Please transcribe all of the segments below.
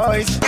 voice.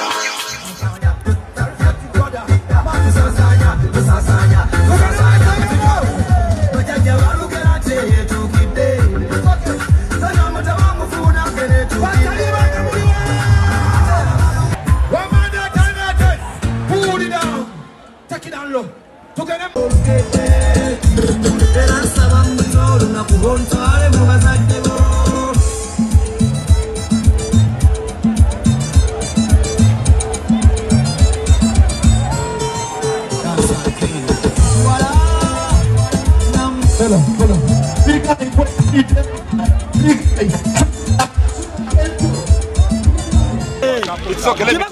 It's okay. Let me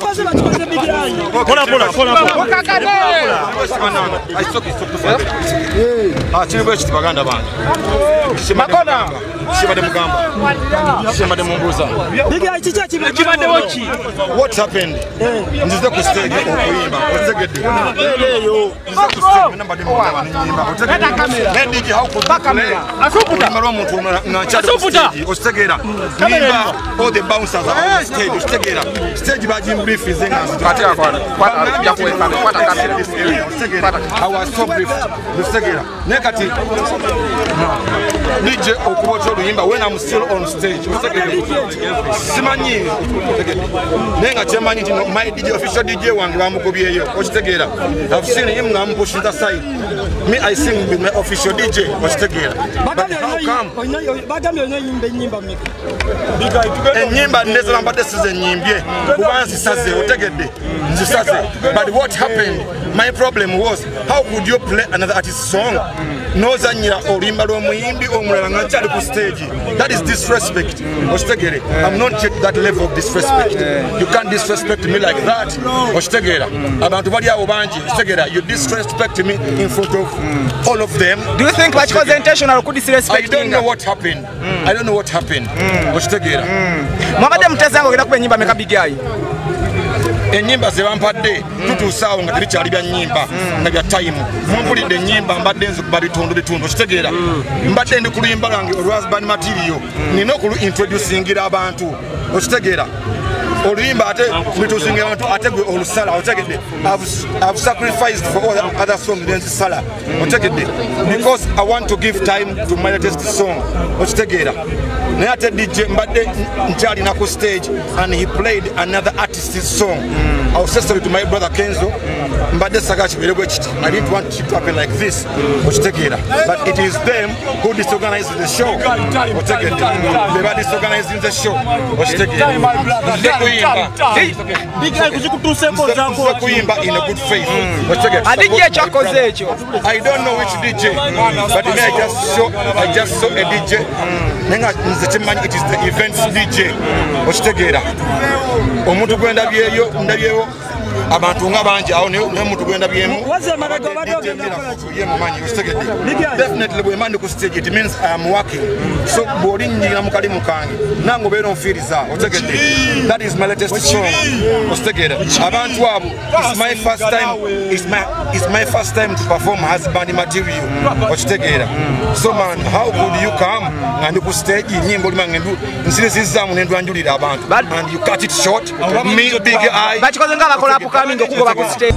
what happened? All the bouncers are on the stage. Stage badging brief is in us. I was so brief. Negative. DJ Okubocho Luyimba when I'm still on stage. Simani. Nenga Germany, my DJ official DJ one Ramukobie. I've seen him now pushing the side. Me, I sing with my official DJ. But how come? But what happened? My problem was, how could you play another artist's song? No Zanyira or Rimba Omuyimbi or stage. That is disrespect. I'm not check that level of disrespect. You can't disrespect me like that. You disrespect me in front of all of them. Do you think much concentration or could disrespect? I don't know what happened. I don't know what happened. Big Eye. Enyimba zebampadde tutusaawo nga tebikyali bya nnyimba nga bya time mumpulidde ennyimba mbadde nzikuba bitundu kitegeera mbadde ndi ku luyimba lwange olwazibani material nina okuluintroducingira abantu okitegeera oluyimba ate bitusingira abantu ate gwe olusala otegedde I've sacrificed for all the other songs than sala otegedde because I want to give time to my latest song okitegeera naye ate DJ mbadde nkyali na ku stage and he played another artist's song. I was sorry to my brother Kenzo mbadde Nsongaki I didn't want it to happen like this but it is them who disorganized the show they were disorganizing the show in a good faith. I don't know which DJ, but I just saw a DJ. It is the events DJ. Omuntu gwenda byeyo abantu nga bangi awo ne muntu gwenda byemu definitely bwe mandi ku stage it means I am working so boli nyinga mukali mukange nango beero nfiriza otegedde that is my latest song otegedde abantu abo it's my first time to perform husband material otegedde so man how could you come and ku stage nyimbo limangendu nsirizizamu nendwanjulira abantu and you cut it short me Big Eye coming to go back on stage.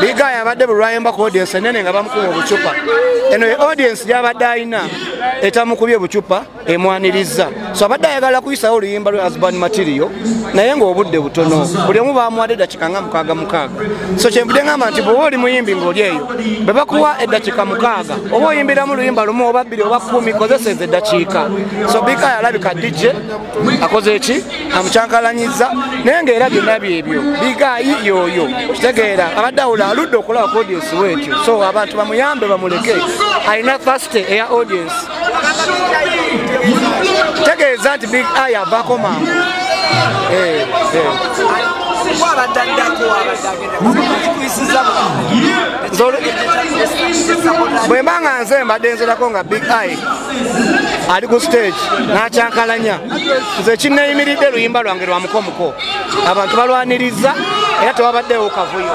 Big Eye abadde bulwayimba ku audience enene nga bamukuba obucupa eno audience gyabadde alina etamukubye bucupa emwaniriza so abadde ayagala kuyisawo oluyimba lwe husband material naye ng'obudde butono buli omu bamuwadde eddakiika nga mukaaga so kyenvudde ngamba nti bw'oba oli muyimbi ng'oli eyo bwe bakuwa eddakiika 6 oba oyimbiramu luyimba lumu oba 2 oba 10 kozesa ezo eddakiika so Big Eye alabika DJ akoze eki amukyankalanyiza naye ng'era byonna byebyo Big Eye yoyo kitegeera abadde awula aludde okulaba ku audience wetyo so abantu bamuyambe bamuleke alina first air audience tegeeza nti Big Eye avaako mangu bwe mbanga nze mbadde nzirako nga Big Eye ali ku stage n'akyankalanya nze kinneeyimiridde luyimba lwange lwa mukomuko abantu balwaniriza era tewabaddewo kavuyo.